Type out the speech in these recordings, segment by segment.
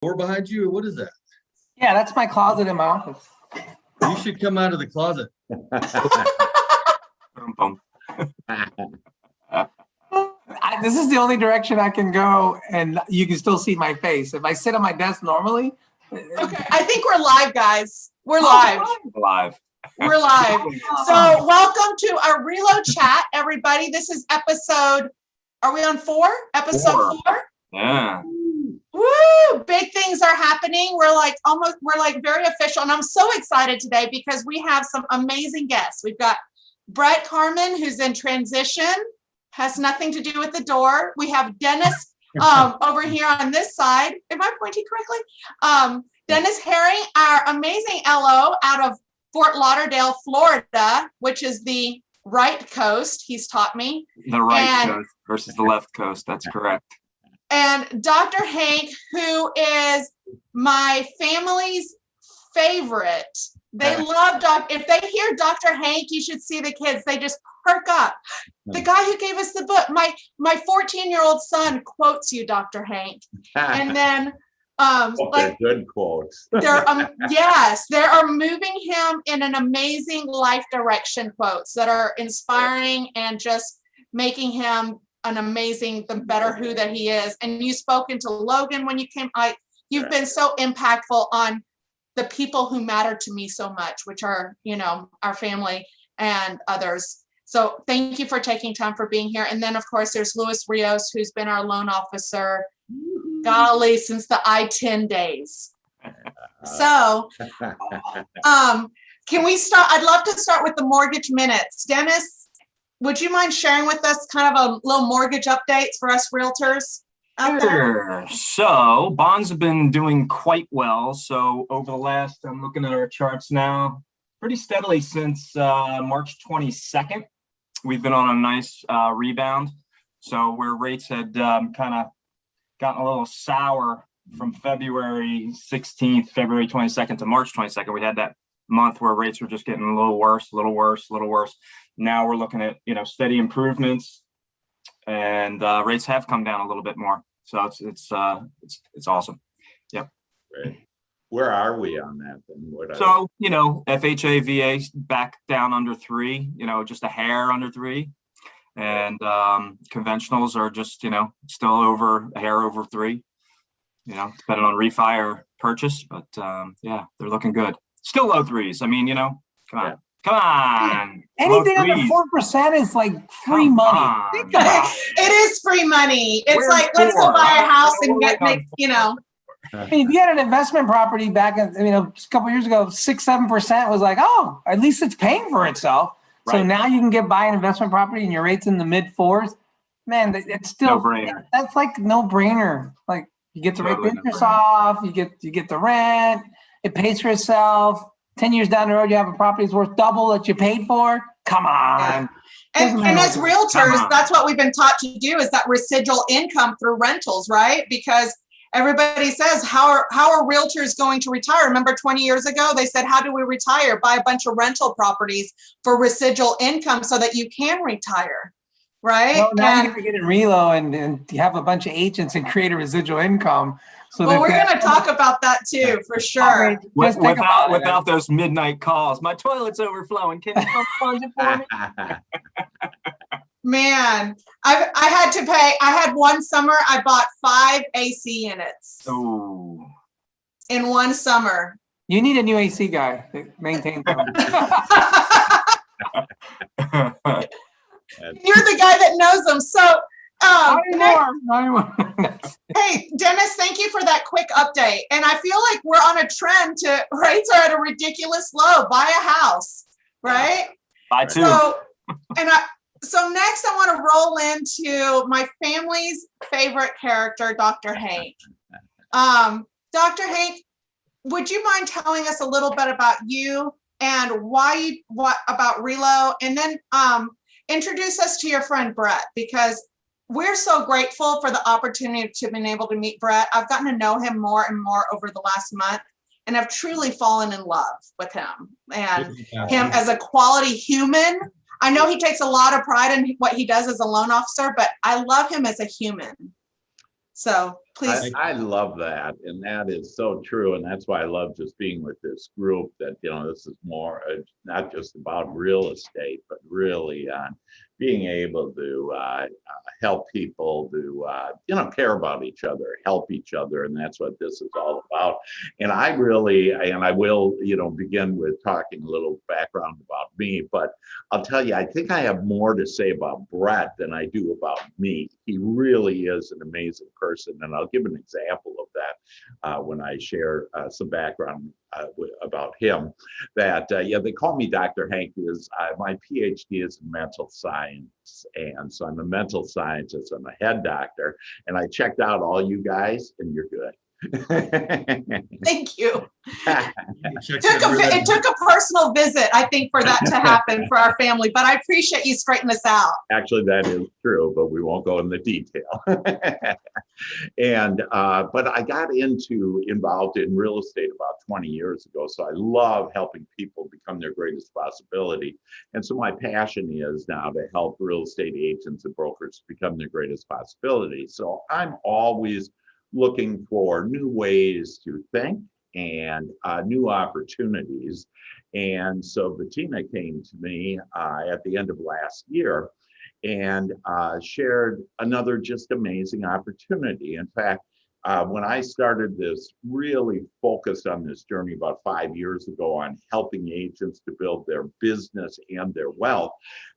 Door behind you, or what is that? Yeah, that's my closet in my office. You should come out of the closet. This is the only direction I can go, and you can still see my face. If I sit on my desk normally. Okay, I think we're live, guys. We're live. We're live. So welcome to our Relo chat, everybody. This is episode, are we on 4? Episode 4? Yeah. Woo! Big things are happening. We're like very official. And I'm so excited today because we have some amazing guests. We've got Brett Carmen, who's in transition, has nothing to do with the door. We have Dennis over here on this side. Am I pointing correctly? Dennis Herring, our amazing LO out of Fort Lauderdale, Florida, which is the right coast, he's taught me. The right coast versus the left coast. That's correct. And Dr. Hank, who is my family's favorite. They love if they hear Dr. Hank, you should see the kids. They just perk up. The guy who gave us the book, my 14-year-old son quotes you, Dr. Hank. And then like good quotes. Yes, they are moving him in an amazing life direction quotes that are inspiring and just making him the better who that he is. And you spoke into Logan when you came. You've been so impactful on the people who matter to me so much, which are, our family and others. So thank you for taking time for being here. And then of course there's Rios, who's been our loan officer, golly, since the I-10 days. So can we start? I'd love to start with the mortgage minutes. Dennis, would you mind sharing with us kind of a little mortgage updates for us realtors out there? Sure. So bonds have been doing quite well. So over the last, I'm looking at our charts now, pretty steadily since March 22nd. We've been on a nice rebound. So where rates had kind of gotten a little sour from February 16th, February 22nd to March 22nd, we had that month where rates were just getting a little worse. Now we're looking at, steady improvements, and rates have come down a little bit more. So it's awesome. Yep. Right. Where are we on that then? So, FHA, VA back down under 3, just a hair under 3. And conventionals are just, still a hair over 3, depending on refi or purchase. But yeah, they're looking good. Still low 3s. I mean, come on. Come on. Anything under 4% is like free money. Think about it. It is free money. It's like, let's go buy a house and I mean, if you had an investment property back in, a couple of years ago, 6-7% was like, oh, at least it's paying for itself. Right. So now you can buy an investment property and your rate's in the mid-4s. Man, it's still no-brainer. That's like no brainer. Like you get the rate interest off, you get the rent, it pays for itself. 10 years down the road, you have a property that's worth double that you paid for. Come on. Yeah. And as realtors, that's what we've been taught to do, is that residual income through rentals, right? Because everybody says, how are realtors going to retire? Remember 20 years ago, they said, how do we retire? Buy a bunch of rental properties for residual income so that you can retire, right? Well, now you can get in Relo and you have a bunch of agents and create a residual income. So we're going to talk about that too, for sure. Without those midnight calls, my toilet's overflowing. Can you come plunge it for me? Man, I had to pay. I had one summer, I bought 5 AC units. Oh. In one summer. You need a new AC guy that maintains them. You're the guy that knows them. So, not anymore. Hey, Dennis, thank you for that quick update. And I feel like we're on a trend to rates are at a ridiculous low. Buy a house, right? Buy 2. So next I want to roll into my family's favorite character, Dr. Hank. Dr. Hank, would you mind telling us a little bit about you and what about Relo? And then introduce us to your friend Brett, because we're so grateful for the opportunity to be able to meet Brett. I've gotten to know him more and more over the last month, and I've truly fallen in love with him and him as a quality human. I know he takes a lot of pride in what he does as a loan officer, but I love him as a human. So please, I love that, and that is so true, and that's why I love just being with this group. That this is more not just about real estate, but really being able to help people to care about each other, help each other, and that's what this is all about. And I will begin with talking a little background about me, but I'll tell you, I think I have more to say about Brett than I do about me. He really is an amazing person, and I'll give an example of that when I share some background about him. That they call me Dr. Hank because my PhD is in mental science, and so I'm a mental scientist. I'm a head doctor, and I checked out all you guys, and you're good. thank you. Check It took a personal visit, I think, for that to happen for our family, but I appreciate you straightening us out. Actually, that is true, but we won't go into detail. And but I got involved in real estate about 20 years ago, so I love helping people become their greatest possibility. And so my passion is now to help real estate agents and brokers become their greatest possibility. So I'm always looking for new ways to think and new opportunities. And so Bettina came to me at the end of last year and shared another just amazing opportunity. In fact, when I started this, really focused on this journey about 5 years ago on helping agents to build their business and their wealth,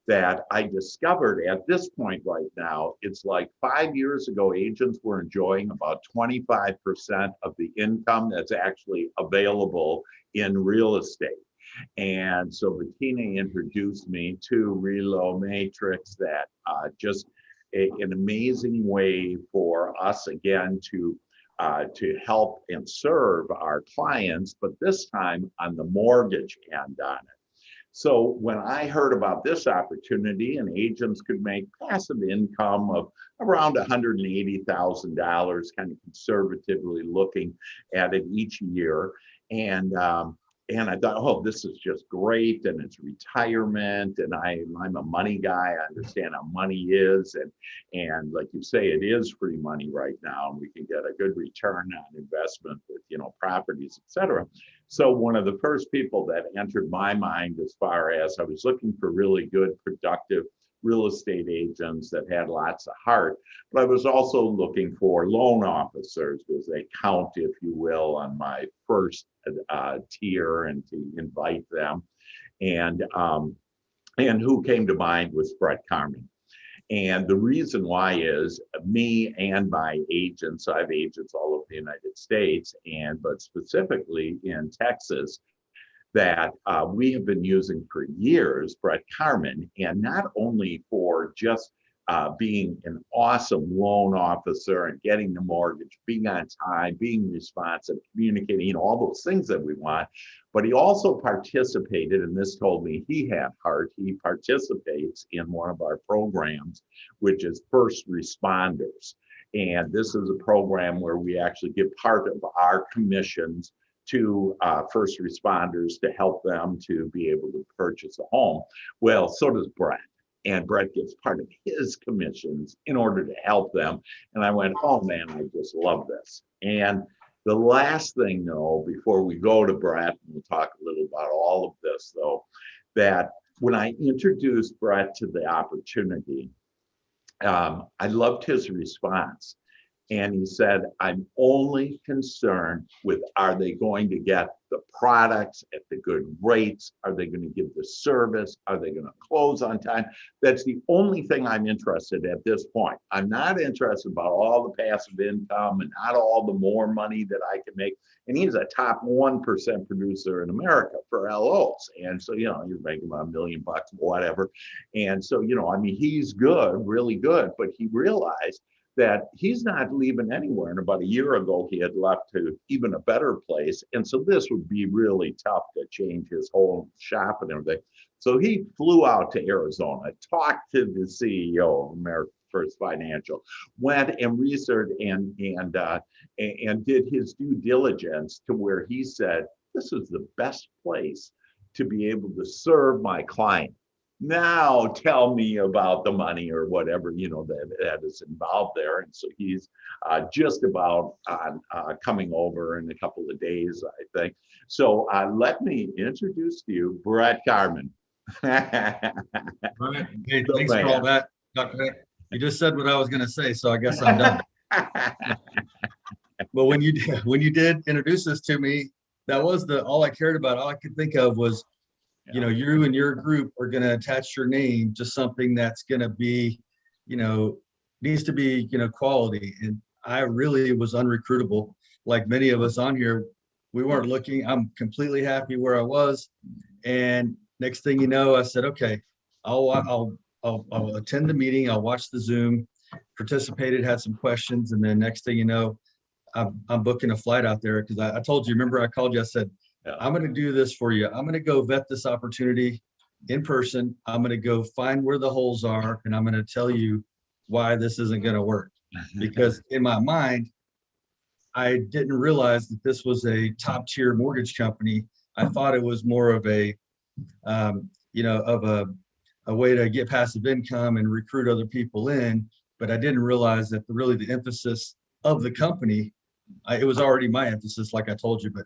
that I discovered at this point right now, it's like 5 years ago, agents were enjoying about 25% of the income that's actually available in real estate. And so Bettina introduced me to ReloMatrix, that just an amazing way for us again to help and serve our clients, but this time on the mortgage end on it. So when I heard about this opportunity, and agents could make passive income of around $180,000, kind of conservatively looking at it each year, and I thought, oh, this is just great, and it's retirement, and I'm a money guy. I understand how money is, and like you say, it is free money right now, and we can get a good return on investment with properties, etc. So one of the first people that entered my mind, as far as I was looking for really good, productive real estate agents that had lots of heart, but I was also looking for loan officers, because they count, if you will, on my first tier, and to invite them. And who came to mind was Brett Carmen. And the reason why is me and my agents, I have agents all over the United States, but specifically in Texas, that we have been using for years, Brett Carmen, and not only for just being an awesome loan officer and getting the mortgage, being on time, being responsive, communicating, all those things that we want, but he also participated, and this told me he had heart, he participates in one of our programs, which is First Responders. And this is a program where we actually give part of our commissions to first responders to help them to be able to purchase a home. Well, so does Brett. And Brett gets part of his commissions in order to help them. And I went, oh man, I just love this. And the last thing, though, before we go to Brett, and we'll talk a little about all of this, though, that when I introduced Brett to the opportunity, I loved his response. And he said, I'm only concerned with, are they going to get the products at the good rates? Are they going to give the service? Are they going to close on time? That's the only thing I'm interested in at this point. I'm not interested about all the passive income and not all the more money that I can make. And he's a top 1% producer in America for LOs. And so, you're making about $1 million, whatever. And so, he's good, really good, but he realized that he's not leaving anywhere. And about a year ago, he had left to even a better place. And so this would be really tough to change his whole shop and everything. So he flew out to Arizona, talked to the CEO of America First Financial, went and researched and did his due diligence to where he said, this is the best place to be able to serve my client. now tell me about the money or whatever, that is involved there. And so he's just about coming over in a couple of days, I think. So let me introduce to you Brett Carmen. All right. Hey, The thanks for all man. that, Dr. Heck. You just said what I was going to say, so I guess I'm done. But when you did introduce this to me, that was all I cared about. All I could think of was, you and your group are going to attach your name to something that's going to be, needs to be, quality. And I really was unrecruitable. Like many of us on here, we weren't looking. I'm completely happy where I was. And next thing you know, I said, okay, I'll attend the meeting. I'll watch the Zoom, participated, had some questions. And then next thing you know, I'm booking a flight out there because I told you, remember I called you, I said, I'm going to do this for you. I'm going to go vet this opportunity in person. I'm going to go find where the holes are, and I'm going to tell you why this isn't going to work. Because in my mind, I didn't realize that this was a top tier mortgage company. I thought it was more of a, a way to get passive income and recruit other people in. But I didn't realize that really the emphasis of the company, it was already my emphasis, like I told you, but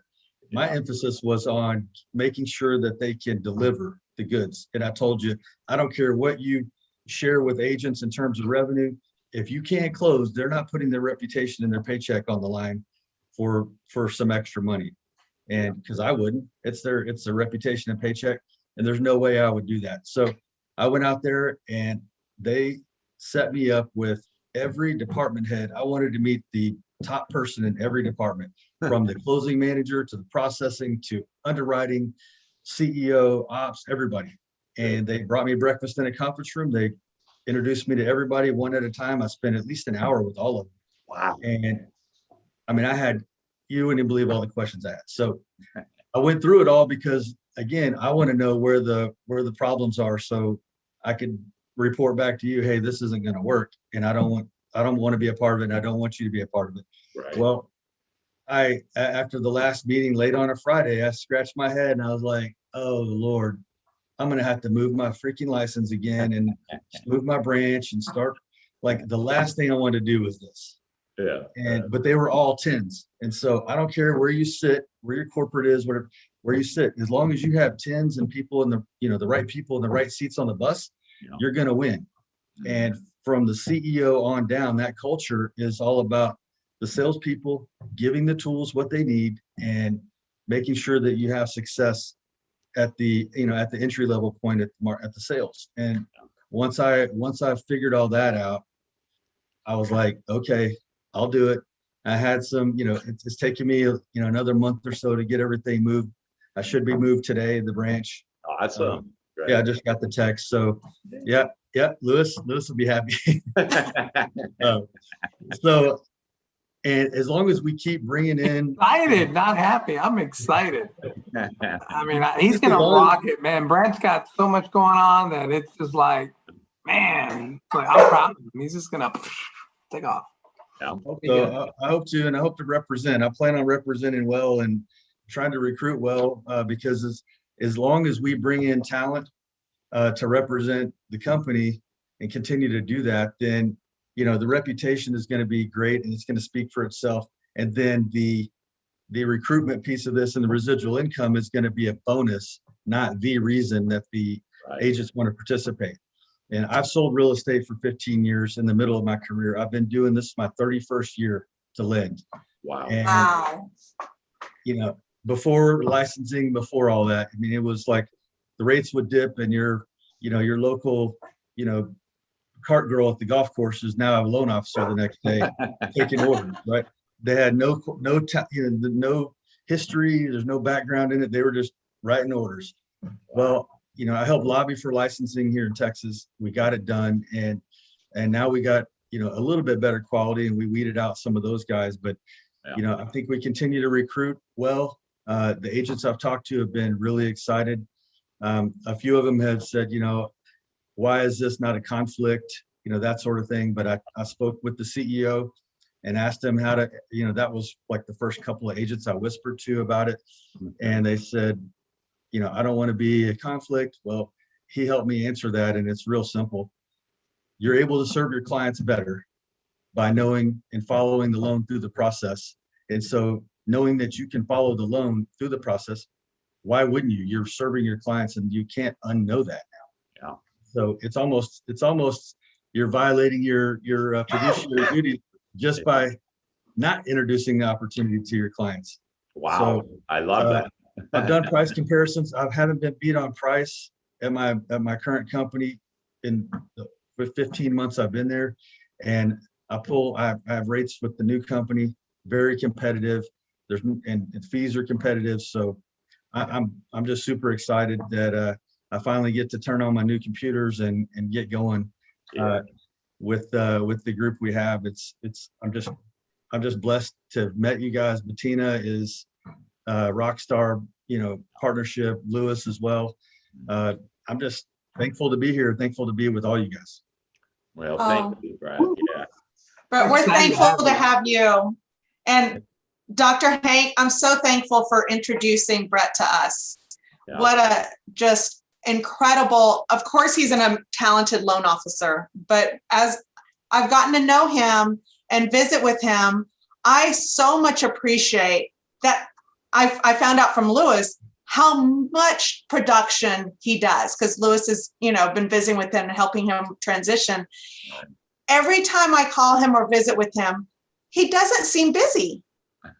my emphasis was on making sure that they can deliver the goods. And I told you, I don't care what you share with agents in terms of revenue. If you can't close, they're not putting their reputation and their paycheck on the line for some extra money. And because I wouldn't, it's their reputation and paycheck. And there's no way I would do that. So I went out there and they set me up with every department head. I wanted to meet the top person in every department, from the closing manager to the processing to underwriting, CEO, ops, everybody. And they brought me breakfast in a conference room. They introduced me to everybody one at a time. I spent at least an hour with all of them. Wow. And I mean, you wouldn't believe all the questions I had. So I went through it all because, again, I want to know where the problems are so I could report back to you, hey, this isn't going to work. And I don't want to be a part of it. And I don't want you to be a part of it. Right. Well, after the last meeting late on a Friday, I scratched my head and I was like, oh Lord, I'm going to have to move my freaking license again and move my branch and start. Like, the last thing I wanted to do was this. Yeah. But they were all 10s. And so I don't care where you sit, where your corporate is, where you sit, as long as you have 10s and people in the right people in the right seats on the bus, you're going to win. And from the CEO on down, that culture is all about the salespeople giving the tools what they need and making sure that you have success at the entry level point at the sales. And once I figured all that out, I was like, okay, I'll do it. I had some, it's taken me, another month or so to get everything moved. I should be moved today, the branch. Awesome. Yeah, I just got the text. So yeah, Lewis will be happy. So, and as long as we keep bringing in, Excited, not happy. I'm excited. I mean, he's going to rock it, man. Brent's got so much going on that it's just like, man, I'm proud of him. He's just going to take off. So I hope to, and I hope to represent. I plan on representing well and trying to recruit well, because as long as we bring in talent to represent the company and continue to do that, then the reputation is going to be great and it's going to speak for itself. And then the recruitment piece of this and the residual income is going to be a bonus, not the reason that the agents want to participate. And I've sold real estate for 15 years in the middle of my career. I've been doing this my 31st year to lend. Wow. And, Wow. before licensing, before all that, I mean, it was like the rates would dip and your local, cart girl at the golf course is now a loan officer the next day taking orders, right? They had no history. There's no background in it. They were just writing orders. Well, I helped lobby for licensing here in Texas. We got it done. And now we got, a little bit better quality and we weeded out some of those guys. But, I think we continue to recruit well. The agents I've talked to have been really excited. A few of them have said, why is this not a conflict? That sort of thing. But I spoke with the CEO and asked him how to, that was like the first couple of agents I whispered to about it. And they said, I don't want to be a conflict. Well, he helped me answer that, and it's real simple. You're able to serve your clients better by knowing and following the loan through the process. And so knowing that you can follow the loan through the process, why wouldn't you? You're serving your clients, and you can't unknow that now. Yeah. So it's almost you're violating your fiduciary duty just by not introducing the opportunity to your clients. Wow. So, I love that. I've done price comparisons. I haven't been beat on price at my current company in the 15 months I've been there. And I have rates with the new company, very competitive. And fees are competitive. So I'm just super excited that I finally get to turn on my new computers and get going with the group we have. I'm just blessed to have met you guys. Bettina is rock star, partnership. Lewis as well. I'm just thankful to be here. Thankful to be with all you guys. Well, thank you, Brad. Yeah. But we're Excited to thankful have to have you. And Dr. Hank, I'm so thankful for introducing Brett to us. Yeah. What a just incredible, of course, he's a talented loan officer, but as I've gotten to know him and visit with him, I so much appreciate that. I found out from Lewis how much production he does, because Lewis has, been visiting with him and helping him transition. Every time I call him or visit with him, he doesn't seem busy.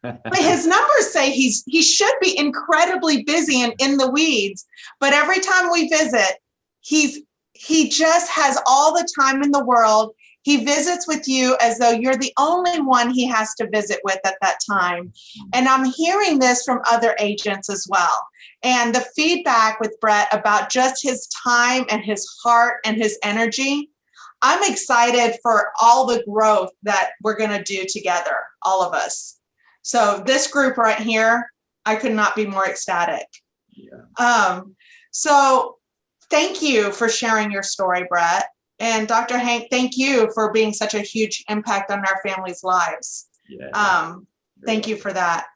But his numbers say he should be incredibly busy and in the weeds. But every time we visit, he just has all the time in the world. He visits with you as though you're the only one he has to visit with at that time. And I'm hearing this from other agents as well. And the feedback with Brett about just his time and his heart and his energy, I'm excited for all the growth that we're going to do together, all of us. So this group right here, I could not be more ecstatic. Yeah. So thank you for sharing your story, Brett. And Dr. Hank, thank you for being such a huge impact on our families' lives. Yeah. Thank you for that.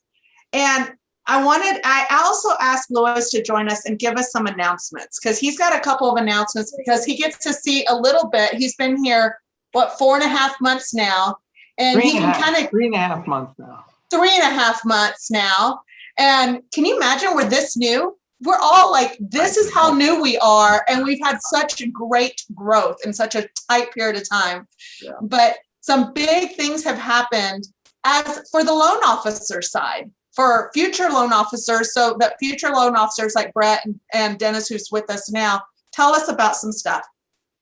And I also asked Lewis to join us and give us some announcements, because he's got a couple of announcements, because he gets to see a little bit. He's been here, 4.5 months now. And he can kind of 3.5 months now. 3.5 months now. And can you imagine we're this new? We're all like, this is how new we are. And we've had such great growth in such a tight period of time. Yeah. But some big things have happened as for the loan officer side, for future loan officers, so that future loan officers like Brett and Dennis, who's with us now, tell us about some stuff.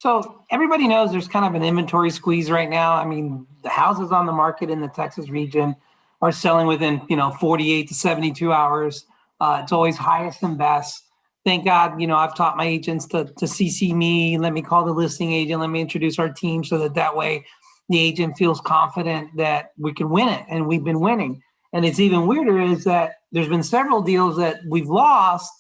So everybody knows there's kind of an inventory squeeze right now. I mean, the houses on the market in the Texas region are selling within, 48 to 72 hours. It's always highest and best. Thank God, I've taught my agents to CC me, let me call the listing agent, let me introduce our team, so that way the agent feels confident that we can win it, and we've been winning. And it's even weirder is that there's been several deals that we've lost,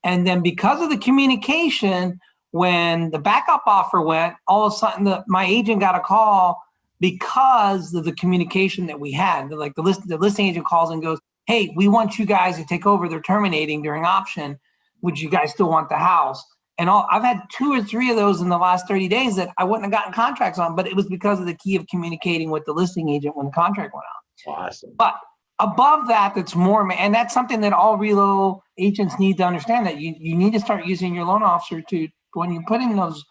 and then because of the communication, when the backup offer went, all of a sudden my agent got a call because of the communication that we had. Like the listing agent calls and goes, "Hey, we want you guys to take over. They're terminating during option. Would you guys still want the house?" And I've had 2 or 3 of those in the last 30 days that I wouldn't have gotten contracts on, but it was because of the key of communicating with the listing agent when the contract went out. Awesome. But above that, that's more, and that's something that all Relo agents need to understand, that you need to start using your loan officer to, when you put in those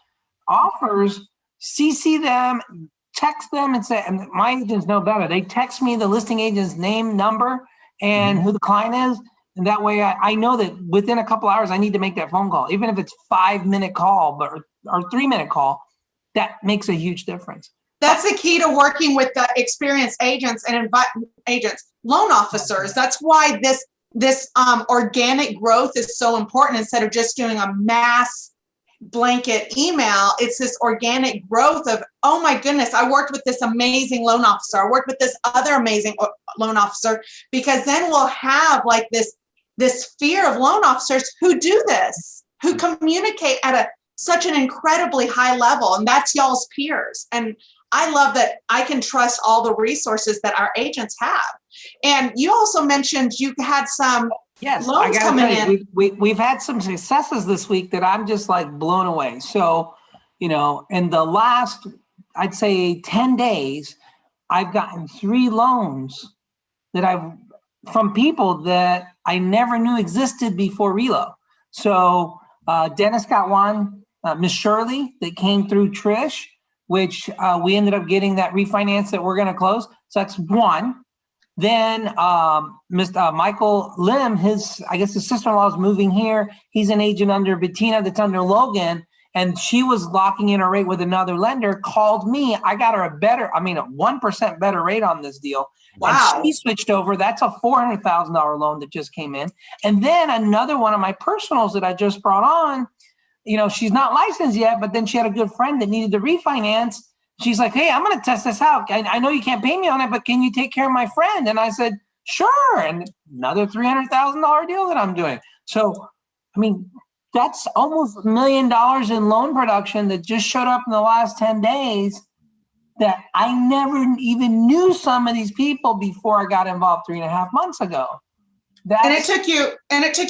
offers, CC them, text them and say, and my agents know better. They text me the listing agent's name, number, and who the client is. And that way I know that within a couple hours, I need to make that phone call, even if it's 5-minute call, or 3-minute call. That makes a huge difference. That's the key to working with the experienced agents and loan officers. That's why this organic growth is so important. Instead of just doing a mass blanket email, it's this organic growth of, oh my goodness, I worked with this amazing loan officer. I worked with this other amazing loan officer, because then we'll have like this fear of loan officers who do this, who communicate at such an incredibly high level, and that's y'all's peers. And I love that I can trust all the resources that our agents have. And you also mentioned you had some Yes, I Loans gotta coming tell you, we've had some successes this week that I'm just like blown away. So, you know, in the last, I'd say 10 days, I've gotten 3 loans that from people that I never knew existed before Relo. So Dennis got one, Miss Shirley, that came through Trish, which we ended up getting that refinance that we're gonna close. So that's one. Then Mr. Michael Lim, I guess his sister-in-law is moving here. He's an agent under Bettina that's under Logan, and she was locking in a rate with another lender, called me. I got her a 1% better rate on this deal. Wow. And she switched over. That's a $400,000 loan that just came in. And then another one of my personals that I just brought on, you know, she's not licensed yet, but then she had a good friend that needed to refinance. She's like, hey, I'm going to test this out. I know you can't pay me on it, but can you take care of my friend? And I said, sure. And another $300,000 deal that I'm doing. So, I mean, that's almost $1 million in loan production that just showed up in the last 10 days that I never even knew some of these people before I got involved 3.5 months ago. And it took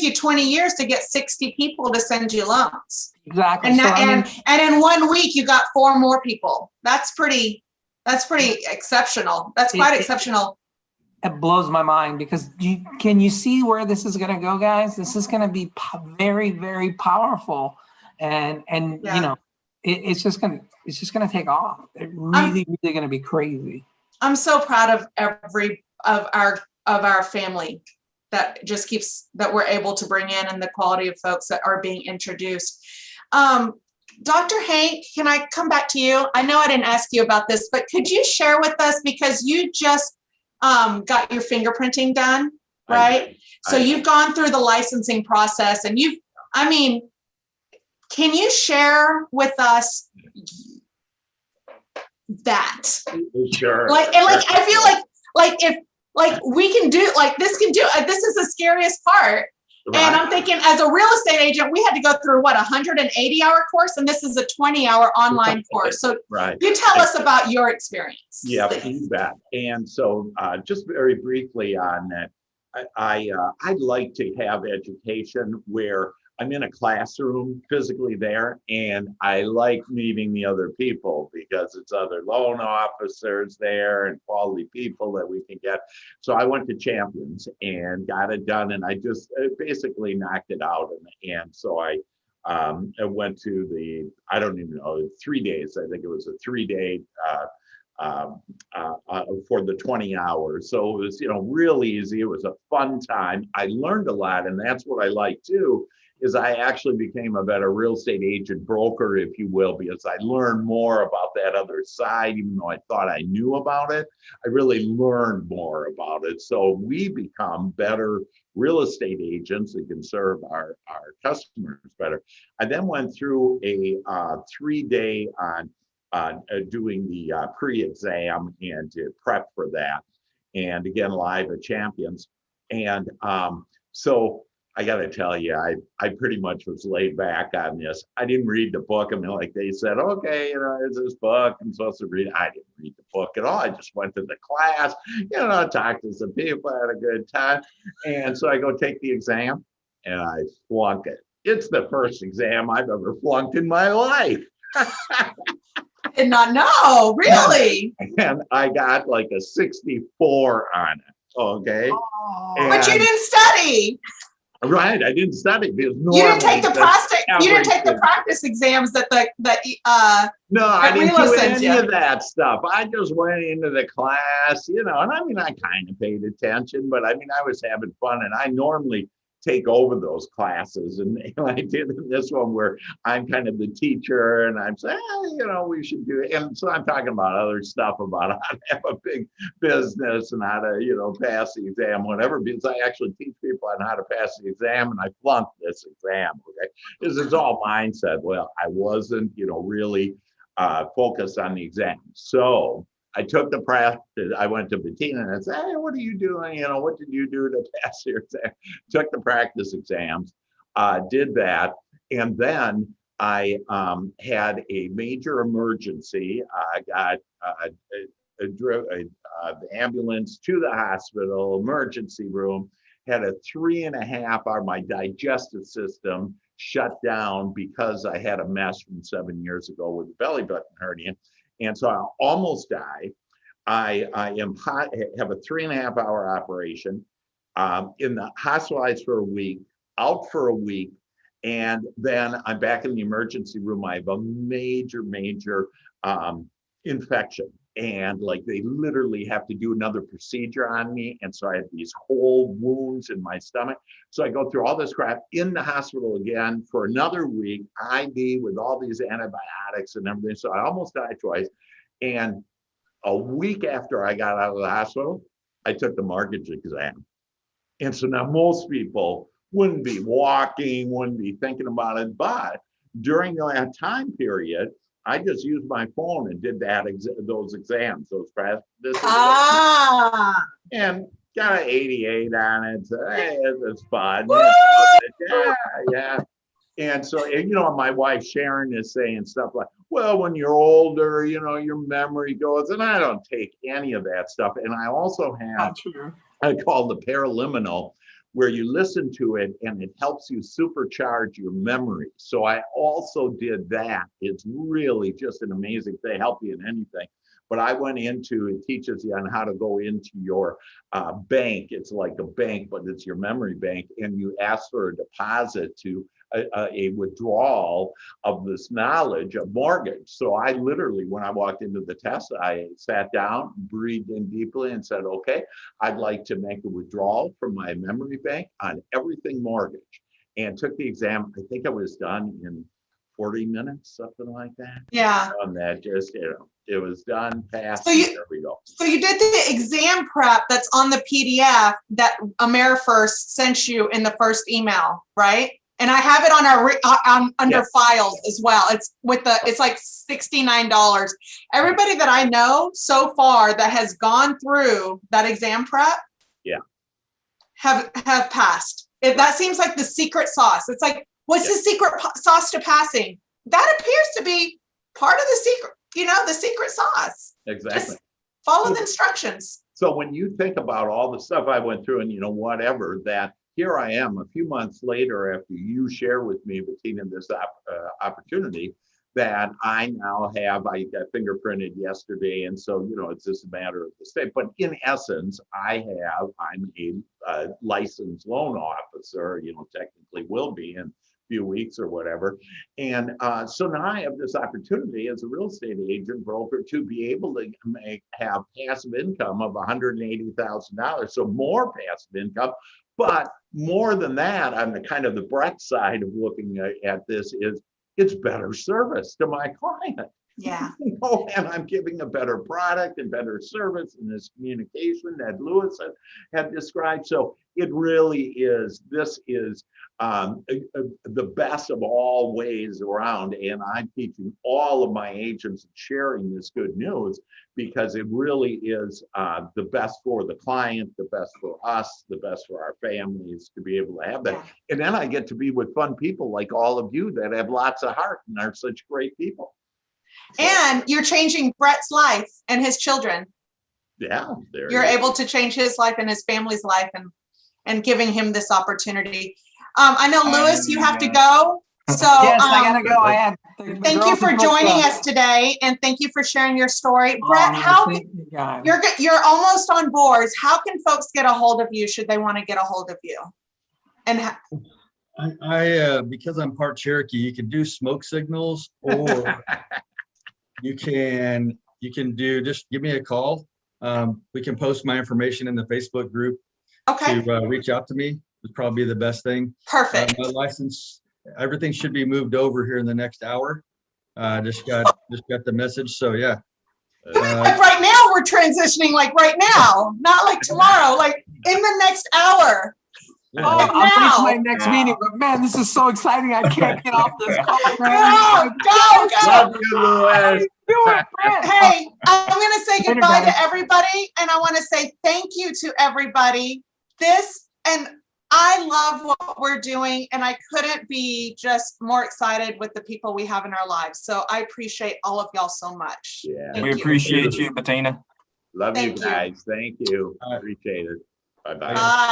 you 20 years to get 60 people to send you loans. Exactly. And So, and in 1 week you got 4 more people. That's pretty exceptional. That's quite exceptional. It blows my mind because can you see where this is going to go, guys? This is going to be very, very powerful, and Yeah. you know, it's just going to take off. It really going to be crazy. I'm so proud of every of our family that just that we're able to bring in, and the quality of folks that are being introduced. Dr. Hank, can I come back to you? I know I didn't ask you about this, but could you share with us, because you just got your fingerprinting done, right? So you've gone through the licensing process, and can you share with us that? Sure. I feel like we can do, this is the scariest part. Right. And I'm thinking, as a real estate agent, we had to go through what, 180-hour course, and this is a 20-hour online course. So you tell us about your experience. Yeah, you bet. And so just very briefly on that, I'd like to have education where I'm in a classroom physically there, and I like meeting the other people because it's other loan officers there and quality people that we can get. So I went to Champions and got it done, and I just basically knocked it out. And so I went to I don't even know, 3 days. I think it was a 3-day for the 20 hours. So it was, real easy. It was a fun time. I learned a lot, and that's what I like too, is I actually became a better real estate agent broker, if you will, because I learned more about that other side. Even though I thought I knew about it, I really learned more about it. So we become better real estate agents that can serve our customers better. I then went through a 3-day on doing the pre-exam and to prep for that. And again, live at Champions. And so I got to tell you, I pretty much was laid back on this. I didn't read the book. I mean, like they said, okay, there's this book I'm supposed to read. I didn't read the book at all. I just went to the class, talked to some people, had a good time. And so I go take the exam and I flunk it. It's the first exam I've ever flunked in my life. Did not know, really. And I got like a 64 on it. Okay. Oh. But you didn't study. Right, I didn't study because you didn't take the practice exams that no, I didn't do any you. of that stuff. I just went into the class, and I kind of paid attention, but I was having fun, and I normally take over those classes, and I did in this one where I'm kind of the teacher, and I'm saying, we should do it. And so I'm talking about other stuff about how to have a big business and how to, pass the exam, whatever, because I actually teach people on how to pass the exam, and I flunked this exam, okay? This is all mindset. Well, I wasn't, really focused on the exam. So I took the practice. I went to Bettina and I said, hey, what are you doing? What did you do to pass your exam? Took the practice exams, did that. And then I had a major emergency. I got the ambulance to the hospital, emergency room. had a 3.5 hour, my digestive system shut down because I had a mess from 7 years ago with a belly button hernia. And so I almost died. I have a 3.5 hour operation, in the hospitalized for a week, out for a week. And then I'm back in the emergency room. I have a major infection. And like they literally have to do another procedure on me. And so I have these whole wounds in my stomach. So I go through all this crap in the hospital again for another week, IV with all these antibiotics and everything. So I almost died twice. And a week after I got out of the hospital, I took the mortgage exam. And so now most people wouldn't be walking, wouldn't be thinking about it. But during that time period, I just used my phone and did those exams, those practices. And got an 88 on it. So, hey, it's fun. Yeah. And so, my wife Sharon is saying stuff like, well, when you're older, your memory goes, and I don't take any of that stuff. And I also have, I call the paraliminal, where you listen to it and it helps you supercharge your memory. So I also did that. It's really just an amazing thing, help you in anything. But I went into, it teaches you on how to go into your bank. It's like a bank, but it's your memory bank. And you ask for a deposit to a withdrawal of this knowledge of mortgage. So I literally, when I walked into the test, I sat down, breathed in deeply and said, okay, I'd like to make a withdrawal from my memory bank on everything mortgage, and took the exam. I think I was done in 40 minutes, something like that. Yeah. On that, just, it was done, passed, So there we go. So you did the exam prep that's on the PDF that AmeriFirst sent you in the first email, right? And I have it on our under files as well. It's it's like $69. Everybody that I know so far that has gone through that exam prep, have passed. That seems like the secret sauce. It's like, what's the secret sauce to passing? That appears to be part of the secret, the secret sauce. Exactly. Just follow the instructions. So when you think about all the stuff I went through and, whatever, that here I am a few months later after you share with me, Bettina, this opportunity that I now have, I got fingerprinted yesterday. And so, it's just a matter of the state. But in essence, I'm a licensed loan officer, technically will be in few weeks or whatever. And so now I have this opportunity as a real estate agent broker to be able to have passive income of $180,000. So more passive income, but more than that, on the kind of the breadth side of looking at this is it's better service to my client. Yeah. And I'm giving a better product and better service in this communication that Lewis had described. So it really is, this is the best of all ways around. And I'm teaching all of my agents and sharing this good news because it really is the best for the client, the best for us, the best for our families to be able to have that. And then I get to be with fun people like all of you that have lots of heart and are such great people. And you're changing Brett's life and his children. Yeah. You're able to change his life and his family's life and giving him this opportunity. I know, Lewis, you have to go. So yes, I gotta go. Thank you for joining us today, and thank you for sharing your story. Brett, you're almost on boards. How can folks get a hold of you should they want to get a hold of you? And I because I'm part Cherokee, you can do smoke signals, or you can do, just give me a call. We can post my information in the Facebook group to reach out to me. Would probably be the best thing. Perfect. My license, everything should be moved over here in the next hour. Just got the message. So yeah. Like right now we're transitioning, like right now, not like tomorrow, like in the next hour. Yeah. Oh, I'm reaching my next meeting, but man, this is so exciting. I can't get off this call, man. Go. Love you, Louis. Hey, I'm going to say goodbye to everybody, and I want to say thank you to everybody. I love what we're doing, and I couldn't be just more excited with the people we have in our lives. So I appreciate all of y'all so much. Yeah. We appreciate you, Bettina. Love you guys. Thank you. Appreciate it. Bye-bye. Bye.